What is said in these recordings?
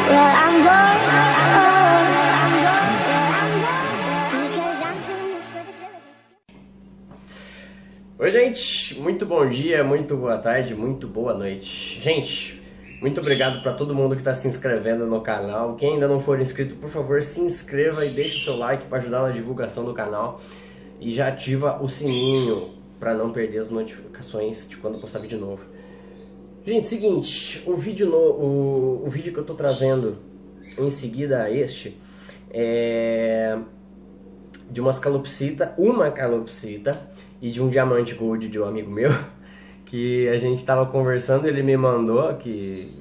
where I'm going, because I'm doing this for the thrill of it. Oi gente, muito bom dia, muito boa tarde, muito boa noite. Gente, muito obrigado para todo mundo que está se inscrevendo no canal. Quem ainda não for inscrito, por favor, se inscreva e deixe o seu like para ajudar na divulgação do canal. E já ativa o sininho para não perder as notificações de quando eu postar vídeo novo. Gente, seguinte, o vídeo que eu tô trazendo em seguida a este é de uma calopsita e de um diamante gold de um amigo meu, que a gente tava conversando, ele me mandou que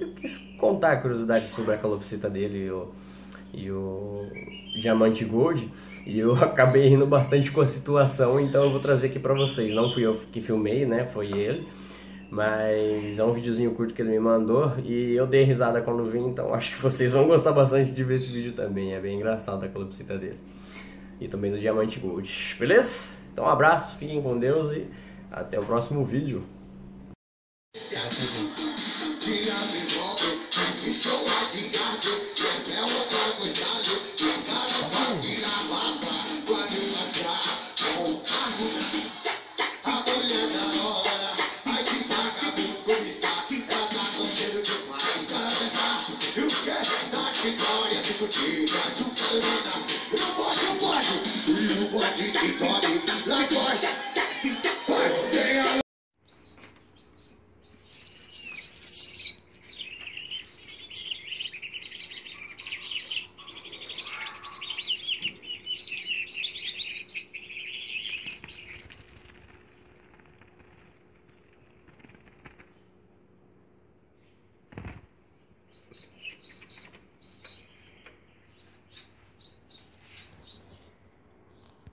eu quis contar a curiosidade sobre a calopsita dele e o diamante gold, e eu acabei rindo bastante com a situação, então eu vou trazer aqui pra vocês. Não fui eu que filmei, né, foi ele, mas é um videozinho curto que ele me mandou e eu dei risada quando vi, então acho que vocês vão gostar bastante de ver esse vídeo também. É bem engraçado a calopsita dele e também do diamante gold, beleza? Então um abraço, fiquem com Deus e até o próximo vídeo. Glória,